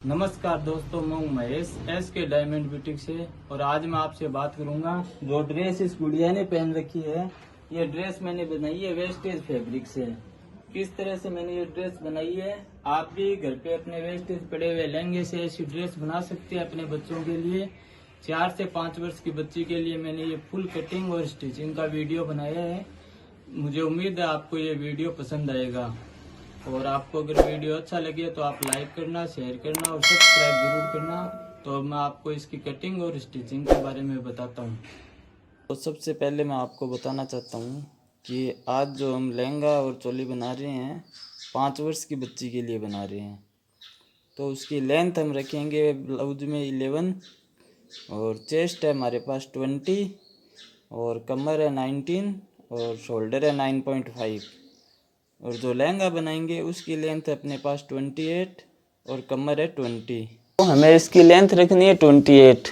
नमस्कार दोस्तों, मैं हूं महेश SK डायमंड बुटीक से। और आज मैं आपसे बात करूंगा जो ड्रेस इस गुड़िया ने पहन रखी है। ये ड्रेस मैंने बनाई है वेस्टेज फैब्रिक से। किस तरह से मैंने ये ड्रेस बनाई है, आप भी घर पे अपने वेस्टेज पड़े हुए लहंगे से ऐसी ड्रेस बना सकते हैं अपने बच्चों के लिए। 4 से 5 वर्ष की बच्ची के लिए मैंने ये फुल कटिंग और स्टिचिंग का वीडियो बनाया है। मुझे उम्मीद है आपको ये वीडियो पसंद आएगा। और आपको अगर वीडियो अच्छा लगे तो आप लाइक करना, शेयर करना और सब्सक्राइब जरूर करना। तो अब मैं आपको इसकी कटिंग और स्टिचिंग के बारे में बताता हूँ। तो सबसे पहले मैं आपको बताना चाहता हूँ कि आज जो हम लहंगा और चोली बना रहे हैं 5 वर्ष की बच्ची के लिए बना रहे हैं। तो उसकी लेंथ हम रखेंगे ब्लाउज में 11 और चेस्ट है हमारे पास 20 और कमर है 19 और शोल्डर है 9.5 और जो लहंगा बनाएंगे उसकी लेंथ है अपने पास 28 और कमर है 20। तो हमें इसकी लेंथ रखनी है 28।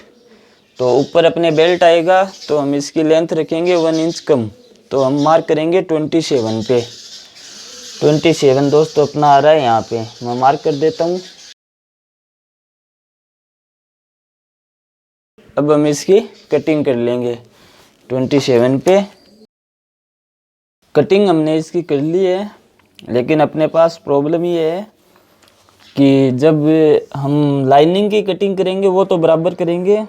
तो ऊपर अपने बेल्ट आएगा तो हम इसकी लेंथ रखेंगे 1 इंच कम। तो हम मार्क करेंगे 27 पे। 27 दोस्तों अपना आ रहा है, यहाँ पे मैं मार्क कर देता हूँ। अब हम इसकी कटिंग कर लेंगे 27 पे। कटिंग हमने इसकी कर ली है, लेकिन अपने पास प्रॉब्लम ये है कि जब हम लाइनिंग की कटिंग करेंगे वो तो बराबर करेंगे,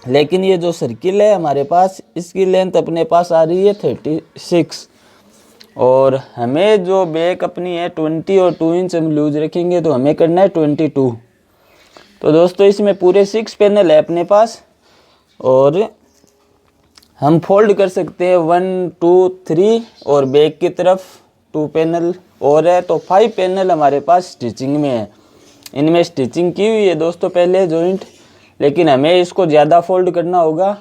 लेकिन ये जो सर्किल है हमारे पास इसकी लेंथ अपने पास आ रही है 36 और हमें जो बैक अपनी है 20 और 2 इंच हम लूज रखेंगे तो हमें करना है 22। तो दोस्तों इसमें पूरे 6 पैनल है अपने पास और हम फोल्ड कर सकते हैं 1 2 3 और बैक की तरफ 2 पैनल और है। तो 5 पैनल हमारे पास स्टिचिंग में है। इनमें स्टिचिंग की हुई है दोस्तों पहले जॉइंट, लेकिन हमें इसको ज़्यादा फोल्ड करना होगा।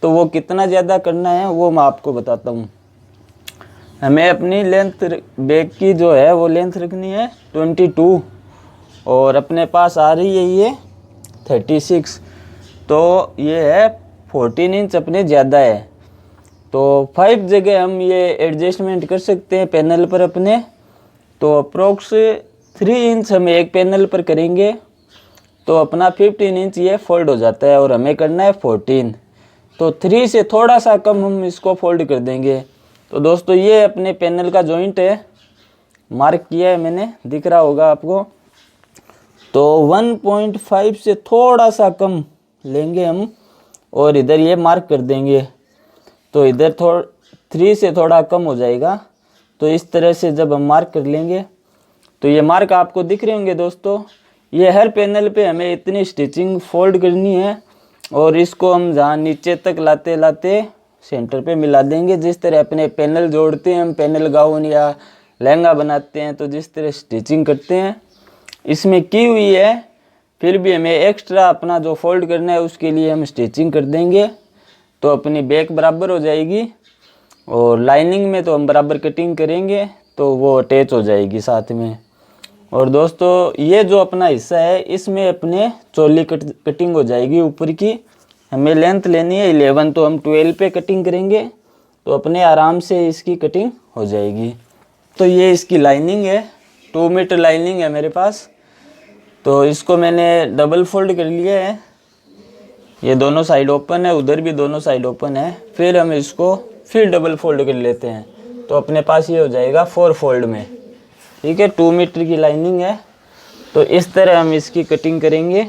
तो वो कितना ज़्यादा करना है वो मैं आपको बताता हूँ। हमें अपनी लेंथ बैक की जो है वो लेंथ रखनी है 22 और अपने पास आ रही है ये 36। तो ये है 14 इंच अपने ज़्यादा है। तो 5 जगह हम ये एडजस्टमेंट कर सकते हैं पैनल पर अपने। तो अप्रोक्स 3 इंच हम एक पैनल पर करेंगे तो अपना 15 इंच ये फोल्ड हो जाता है और हमें करना है 14। तो 3 से थोड़ा सा कम हम इसको फोल्ड कर देंगे। तो दोस्तों ये अपने पैनल का जॉइंट है, मार्क किया है मैंने, दिख रहा होगा आपको। तो 1.5 से थोड़ा सा कम लेंगे हम और इधर ये मार्क कर देंगे। तो इधर 3 से थोड़ा कम हो जाएगा। तो इस तरह से जब हम मार्क कर लेंगे तो ये मार्क आपको दिख रहे होंगे दोस्तों। ये हर पैनल पे हमें इतनी स्टिचिंग फोल्ड करनी है और इसको हम जहाँ नीचे तक लाते लाते सेंटर पे मिला देंगे। जिस तरह अपने पैनल जोड़ते हैं हम, पैनल गाउन या लहंगा बनाते हैं, तो जिस तरह स्टिचिंग करते हैं इसमें की हुई है। फिर भी हमें एक्स्ट्रा अपना जो फोल्ड करना है उसके लिए हम स्टिचिंग कर देंगे तो अपनी बैक बराबर हो जाएगी। और लाइनिंग में तो हम बराबर कटिंग करेंगे तो वो अटैच हो जाएगी साथ में। और दोस्तों ये जो अपना हिस्सा है इसमें अपने चोली कटिंग हो जाएगी ऊपर की। हमें लेंथ लेनी है 11 तो हम 12 पे कटिंग करेंगे तो अपने आराम से इसकी कटिंग हो जाएगी। तो ये इसकी लाइनिंग है, 2 मीटर लाइनिंग है मेरे पास। तो इसको मैंने डबल फोल्ड कर लिया है। ये दोनों साइड ओपन है, उधर भी दोनों साइड ओपन है। फिर हम इसको फिर डबल फोल्ड कर लेते हैं तो अपने पास ये हो जाएगा 4 फोल्ड में। ठीक है, 2 मीटर की लाइनिंग है। तो इस तरह हम इसकी कटिंग करेंगे।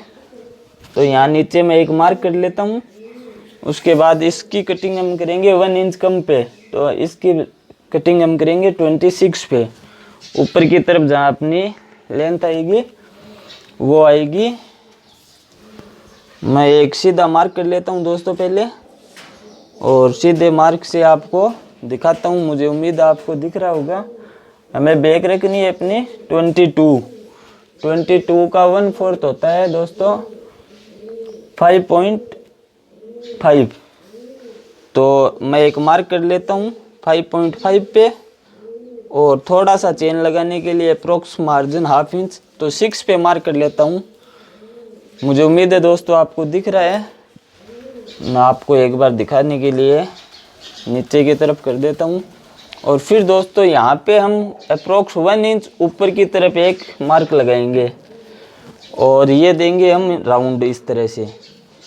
तो यहाँ नीचे मैं एक मार्क कर लेता हूँ। उसके बाद इसकी कटिंग हम करेंगे 1 इंच कम पे। तो इसकी कटिंग हम करेंगे 26 पे। ऊपर की तरफ जहाँ अपनी लेंथ आएगी वो आएगी। मैं एक सीधा मार्क कर लेता हूँ दोस्तों पहले और सीधे मार्क से आपको दिखाता हूँ। मुझे उम्मीद है आपको दिख रहा होगा। हमें बैक रखनी है अपनी 22 का 1/4 होता है दोस्तों 5.5। तो मैं एक मार्क कर लेता हूँ 5.5 पे और थोड़ा सा चेन लगाने के लिए अप्रोक्स मार्जिन 1/2 इंच तो 6 पे मार्क कर लेता हूँ। मुझे उम्मीद है दोस्तों आपको दिख रहा है। मैं आपको एक बार दिखाने के लिए नीचे की तरफ कर देता हूँ। और फिर दोस्तों यहाँ पे हम अप्रोक्स 1 इंच ऊपर की तरफ एक मार्क लगाएंगे और ये देंगे हम राउंड इस तरह से।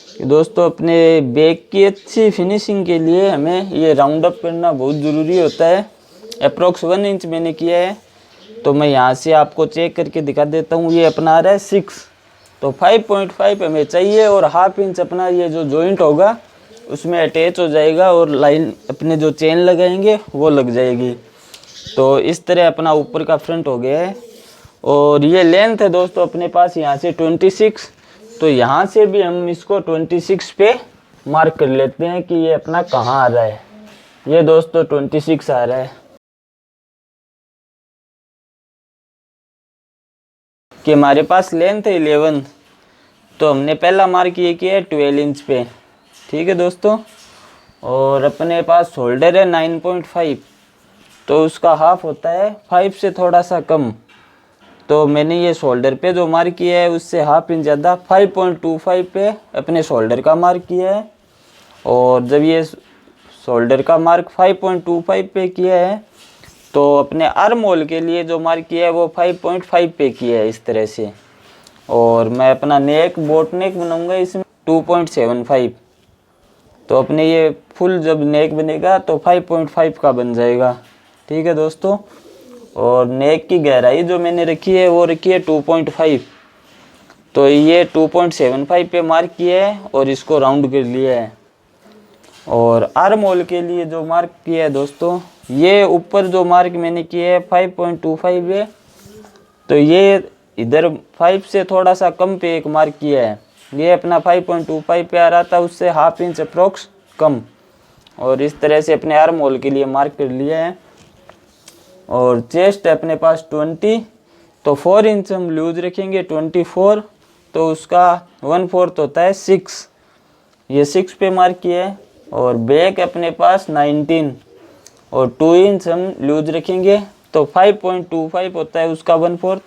कि दोस्तों अपने बैग की अच्छी फिनिशिंग के लिए हमें ये राउंड अप करना बहुत ज़रूरी होता है। अप्रोक्स 1 इंच मैंने किया है, तो मैं यहाँ से आपको चेक करके दिखा देता हूँ। ये अपना आ रहा है 6, तो 5.5 हमें चाहिए और ½ इंच अपना ये जो जॉइंट होगा उसमें अटैच हो जाएगा और लाइन अपने जो चेन लगाएंगे वो लग जाएगी। तो इस तरह अपना ऊपर का फ्रंट हो गया है। और ये लेंथ है दोस्तों अपने पास यहाँ से 26, तो यहाँ से भी हम इसको 26 पे मार्क कर लेते हैं कि ये अपना कहाँ आ रहा है। ये दोस्तों 26 आ रहा है। कि हमारे पास लेंथ है 11, तो हमने पहला मार्क ये किया है 12 इंच पे। ठीक है दोस्तों। और अपने पास शोल्डर है 9.5, तो उसका हाफ होता है 5 से थोड़ा सा कम। तो मैंने ये शोल्डर पे जो मार्क किया है उससे ½ इंच ज़्यादा 5.25 पे अपने शोल्डर का मार्क किया है। और जब ये शोल्डर का मार्क 5.25 पे किया है, तो अपने आर्म होल के लिए जो मार्क किया है वो 5.5 पे किया है इस तरह से। और मैं अपना नेक बोट नेक बनाऊंगा इसमें 2.75, तो अपने ये फुल जब नेक बनेगा तो 5.5 का बन जाएगा। ठीक है दोस्तों। और नेक की गहराई जो मैंने रखी है वो रखी है 2.5, तो ये 2.75 पे मार्क किया है और इसको राउंड कर लिया है। और आर्म होल के लिए जो मार्क किया है दोस्तों, ये ऊपर जो मार्क मैंने किया है 5.25 है, तो ये इधर 5 से थोड़ा सा कम पे एक मार्क किया है। ये अपना 5.25 पे आ रहा था, उससे ½ इंच अप्रोक्स कम। और इस तरह से अपने आर्म होल के लिए मार्क कर लिया है। और चेस्ट है अपने पास 20, तो 4 इंच हम लूज रखेंगे 24, तो उसका 1/4 होता है 6, ये 6 पे मार्क किया है। और बैक अपने पास 19 और 2 इंच हम लूज रखेंगे, तो 5.25 होता है उसका 1/4,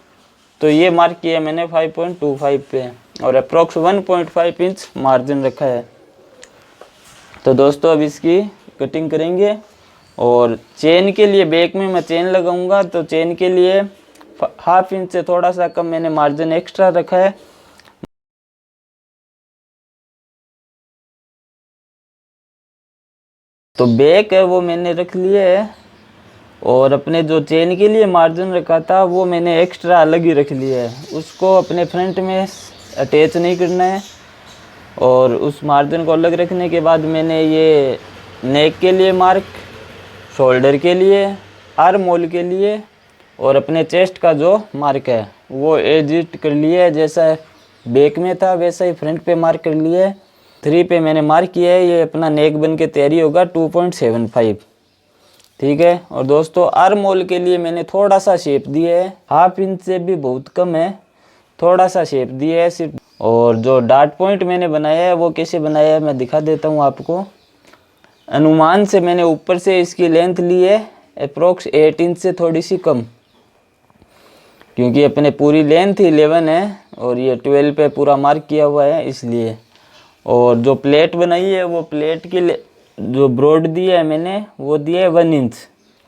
तो ये मार्क किया मैंने 5.25 पे। और अप्रोक्स 1.5 इंच मार्जिन रखा है। तो दोस्तों अब इसकी कटिंग करेंगे। और चेन के लिए बैक में मैं चेन लगाऊंगा, तो चेन के लिए ½ इंच से थोड़ा सा कम मैंने मार्जिन एक्स्ट्रा रखा है। तो बैक है वो मैंने रख लिया है, और अपने जो चेन के लिए मार्जिन रखा था वो मैंने एक्स्ट्रा अलग ही रख लिया है, उसको अपने फ्रंट में अटैच नहीं करना है। और उस मार्जिन को अलग रखने के बाद मैंने ये नेक के लिए मार्क, शोल्डर के लिए, आर्म होल के लिए और अपने चेस्ट का जो मार्क है वो एडिट कर लिया है। जैसा बैक में था वैसा ही फ्रंट पे मार्क कर लिया है। 3 पे मैंने मार्क किया है। ये अपना नेक बन के तैयारी होगा 2.75। ठीक है। और दोस्तों आर्म होल के लिए मैंने थोड़ा सा शेप दिया है, ½ इंच से भी बहुत कम है, थोड़ा सा शेप दिया है सिर्फ। और जो डार्ट पॉइंट मैंने बनाया है वो कैसे बनाया है मैं दिखा देता हूँ आपको। अनुमान से मैंने ऊपर से इसकी लेंथ ली है अप्रोक्स 8 इंच से थोड़ी सी कम, क्योंकि अपने पूरी लेंथ 11 है और ये 12 पे पूरा मार्क किया हुआ है इसलिए। और जो प्लेट बनाई है वो प्लेट की जो ब्रॉड दिया है मैंने वो दिया है 1 इंच।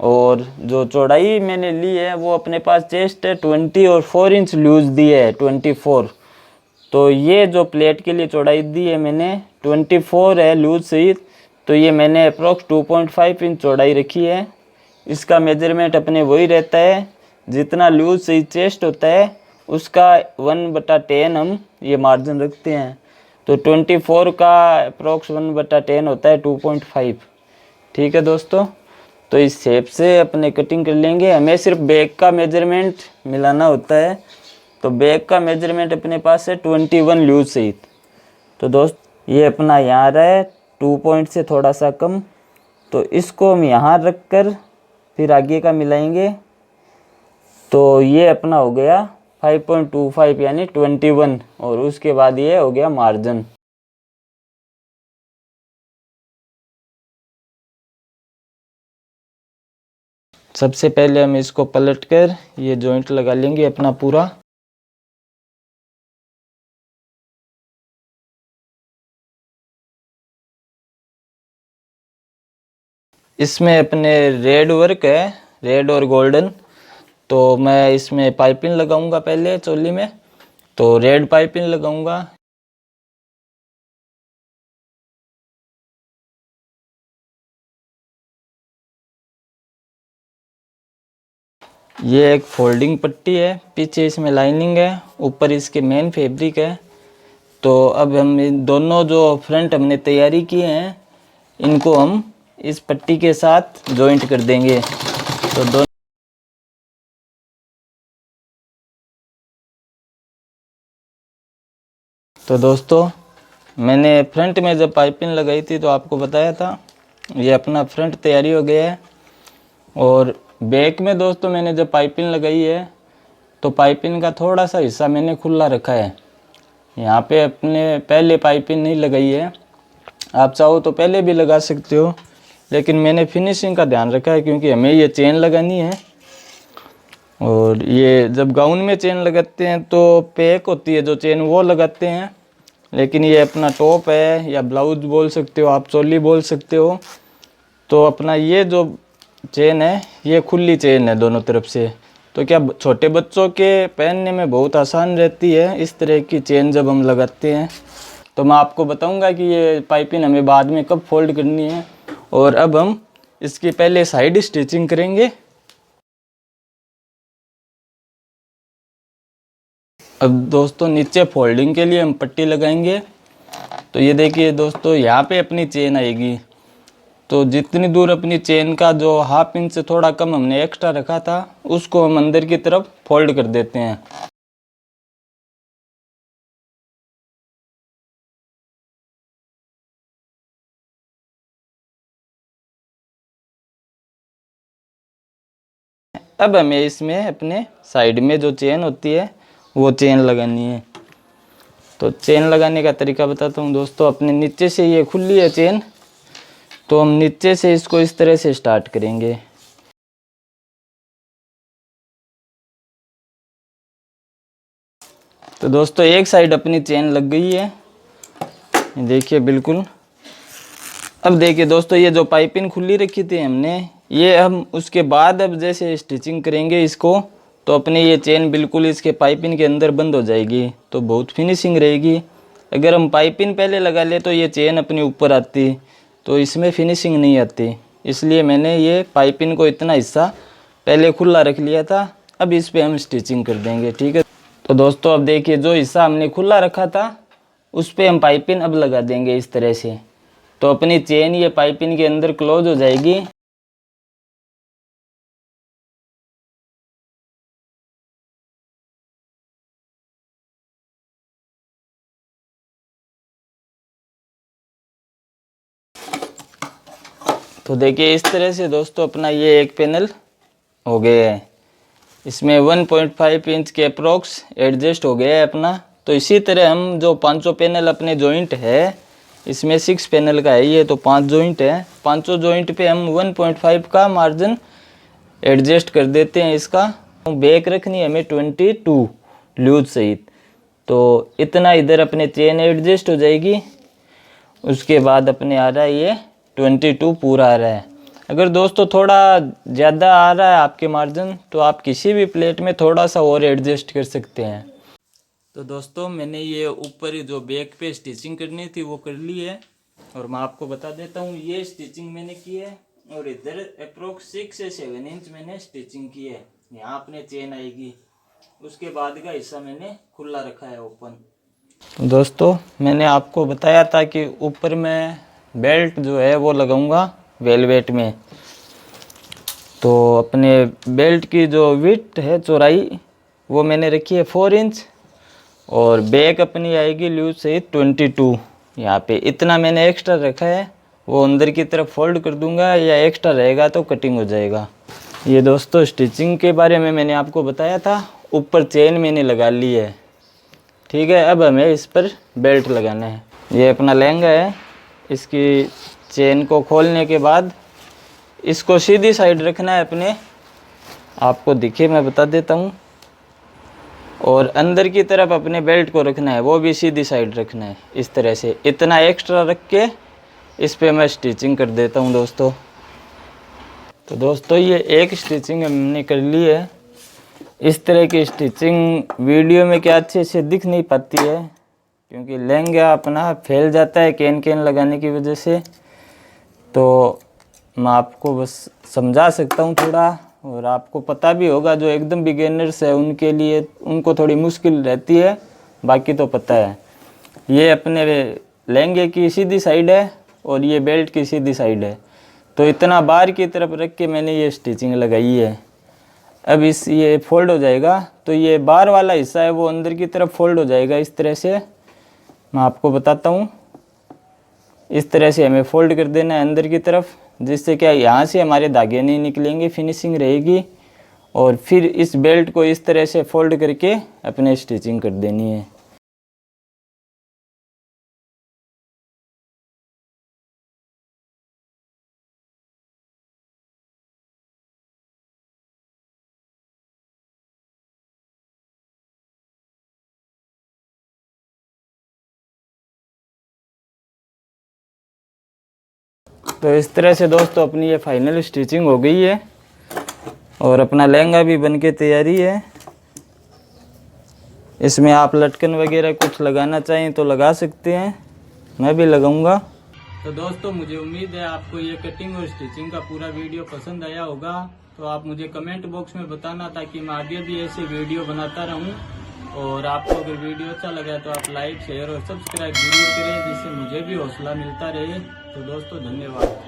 और जो चौड़ाई मैंने ली है वो अपने पास चेस्ट है 20 और 4 इंच लूज दिया है 24। तो ये जो प्लेट के लिए चौड़ाई दी है मैंने 24 है लूज सहित, तो ये मैंने अप्रोक्स 2.5 इंच चौड़ाई रखी है। इसका मेजरमेंट अपने वही रहता है, जितना लूज सहित चेस्ट होता है उसका 1/10 हम ये मार्जिन रखते हैं। तो 24 का अप्रोक्स 1/10 होता है 2.5। ठीक है दोस्तों। तो इस शेप से अपने कटिंग कर लेंगे। हमें सिर्फ बैक का मेजरमेंट मिलाना होता है, तो बैक का मेजरमेंट अपने पास है 21 लूज सहित। तो दोस्त ये अपना यहाँ आ रहा है 2 पॉइंट से थोड़ा सा कम, तो इसको हम यहाँ रख कर फिर आगे का मिलाएंगे। तो ये अपना हो गया 5.25 यानी 21, और उसके बाद ये हो गया मार्जिन। सबसे पहले हम इसको पलट कर ये जॉइंट लगा लेंगे अपना पूरा। इसमें अपने रेड वर्क है, रेड और गोल्डन, तो मैं इसमें पाइपिंग लगाऊंगा पहले चोली में। तो रेड पाइपिंग लगाऊंगा। ये एक फोल्डिंग पट्टी है, पीछे इसमें लाइनिंग है, ऊपर इसके मेन फैब्रिक है। तो अब हम इन दोनों जो फ्रंट हमने तैयारी किए हैं इनको हम इस पट्टी के साथ जॉइंट कर देंगे। तो दोस्तों मैंने फ्रंट में जब पाइपिंग लगाई थी तो आपको बताया था, ये अपना फ्रंट तैयारी हो गया है। और बैक में दोस्तों मैंने जब पाइपिंग लगाई है तो पाइपिंग का थोड़ा सा हिस्सा मैंने खुला रखा है। यहाँ पे अपने पहले पाइपिंग नहीं लगाई है, आप चाहो तो पहले भी लगा सकते हो, लेकिन मैंने फिनिशिंग का ध्यान रखा है क्योंकि हमें ये चेन लगानी है। और ये जब गाउन में चेन लगाते हैं तो पैक होती है जो चेन वो लगाते हैं, लेकिन ये अपना टॉप है या ब्लाउज बोल सकते हो आप, चोली बोल सकते हो। तो अपना ये जो चेन है ये खुली चेन है दोनों तरफ से, तो क्या छोटे बच्चों के पहनने में बहुत आसान रहती है इस तरह की चेन जब हम लगाते हैं। तो मैं आपको बताऊंगा कि ये पाइपिंग हमें बाद में कब फोल्ड करनी है। और अब हम इसकी पहले साइड स्टिचिंग करेंगे। अब दोस्तों नीचे फोल्डिंग के लिए हम पट्टी लगाएंगे। तो ये देखिए दोस्तों, यहाँ पे अपनी चेन आएगी। तो जितनी दूर अपनी चेन का जो हाफ इंच से थोड़ा कम हमने एक्स्ट्रा रखा था उसको हम अंदर की तरफ फोल्ड कर देते हैं। अब हमें इसमें अपने साइड में जो चेन होती है वो चेन लगानी है। तो चेन लगाने का तरीका बताता हूँ दोस्तों। अपने नीचे से ये खुली है चेन, तो हम नीचे से इसको इस तरह से स्टार्ट करेंगे। तो दोस्तों एक साइड अपनी चेन लग गई है, देखिए बिल्कुल। अब देखिए दोस्तों, ये जो पाइपिंग खुली रखी थी हमने, ये हम उसके बाद अब जैसे स्टिचिंग करेंगे इसको, तो अपनी ये चेन बिल्कुल इसके पाइपिंग के अंदर बंद हो जाएगी, तो बहुत फिनिशिंग रहेगी। अगर हम पाइपिंग पहले लगा ले तो ये चेन अपने ऊपर आती, तो इसमें फिनिशिंग नहीं आती। इसलिए मैंने ये पाइपिंग को इतना हिस्सा पहले खुला रख लिया था। अब इस पर हम स्टिचिंग कर देंगे, ठीक है। तो दोस्तों अब देखिए, जो हिस्सा हमने खुला रखा था उस पर हम पाइपिंग अब लगा देंगे इस तरह से। तो अपनी चेन ये पाइपिंग के अंदर क्लोज हो जाएगी। तो देखिए इस तरह से दोस्तों अपना ये एक पैनल हो गया है। इसमें 1.5 इंच के अप्रोक्स एडजस्ट हो गया है अपना। तो इसी तरह हम जो पांचों पैनल अपने जॉइंट है, इसमें 6 पैनल का है ये, तो 5 जॉइंट है। पांचों जॉइंट पे हम 1.5 का मार्जिन एडजस्ट कर देते हैं इसका। बैक रखनी है हमें 22 लूज सहित, तो इतना इधर अपने चेन एडजस्ट हो जाएगी। उसके बाद अपने आ रहा है ये 22 पूरा आ रहा है। अगर दोस्तों थोड़ा ज़्यादा आ रहा है आपके मार्जिन, तो आप किसी भी प्लेट में थोड़ा सा और एडजस्ट कर सकते हैं। तो दोस्तों मैंने ये ऊपर जो बैक पे स्टिचिंग करनी थी वो कर ली है, और मैं आपको बता देता हूँ ये स्टिचिंग मैंने की है। और इधर अप्रोक्स 6 से 7 इंच मैंने स्टिचिंग की है। यहाँ अपने चेन आएगी, उसके बाद का हिस्सा मैंने खुला रखा है ओपन। तो दोस्तों मैंने आपको बताया था कि ऊपर मैं बेल्ट जो है वो लगाऊंगा वेलवेट में। तो अपने बेल्ट की जो विड्थ है, चौड़ाई, वो मैंने रखी है 4 इंच, और बैक अपनी आएगी लूज से 22। यहाँ पे इतना मैंने एक्स्ट्रा रखा है, वो अंदर की तरफ फोल्ड कर दूंगा, या एक्स्ट्रा रहेगा तो कटिंग हो जाएगा। ये दोस्तों स्टिचिंग के बारे में मैंने आपको बताया था। ऊपर चेन मैंने लगा ली है, ठीक है। अब हमें इस पर बेल्ट लगाना है। ये अपना लहंगा है, इसकी चेन को खोलने के बाद इसको सीधी साइड रखना है अपने, आपको दिखे मैं बता देता हूँ। और अंदर की तरफ अपने बेल्ट को रखना है, वो भी सीधी साइड रखना है इस तरह से। इतना एक्स्ट्रा रख के इस पे मैं स्टिचिंग कर देता हूँ दोस्तों। तो दोस्तों ये एक स्टिचिंग हमने कर ली है। इस तरह की स्टिचिंग वीडियो में क्या अच्छे से दिख नहीं पाती है, क्योंकि लहंगा अपना फैल जाता है कैन लगाने की वजह से। तो मैं आपको बस समझा सकता हूँ थोड़ा, और आपको पता भी होगा, जो एकदम बिगिनर्स है उनके लिए, उनको थोड़ी मुश्किल रहती है, बाकी तो पता है। ये अपने लहंगे की सीधी साइड है और ये बेल्ट की सीधी साइड है, तो इतना बाहर की तरफ रख के मैंने ये स्टिचिंग लगाई है। अब ये फोल्ड हो जाएगा, तो ये बाहर वाला हिस्सा है वो अंदर की तरफ फोल्ड हो जाएगा। इस तरह से मैं आपको बताता हूँ, इस तरह से हमें फोल्ड कर देना है अंदर की तरफ, जिससे क्या यहाँ से हमारे धागे नहीं निकलेंगे, फिनिशिंग रहेगी। और फिर इस बेल्ट को इस तरह से फोल्ड करके अपने स्टिचिंग कर देनी है। तो इस तरह से दोस्तों अपनी ये फाइनल स्टिचिंग हो गई है, और अपना लहंगा भी बनके तैयारी है। इसमें आप लटकन वगैरह कुछ लगाना चाहें तो लगा सकते हैं, मैं भी लगाऊंगा। तो दोस्तों मुझे उम्मीद है आपको ये कटिंग और स्टिचिंग का पूरा वीडियो पसंद आया होगा। तो आप मुझे कमेंट बॉक्स में बताना, ताकि मैं आगे भी ऐसे वीडियो बनाता रहूं। और आपको अगर वीडियो अच्छा लगा तो आप लाइक, शेयर और सब्सक्राइब जरूर करें, जिससे मुझे भी हौसला मिलता रहे। तो दोस्तों धन्यवाद।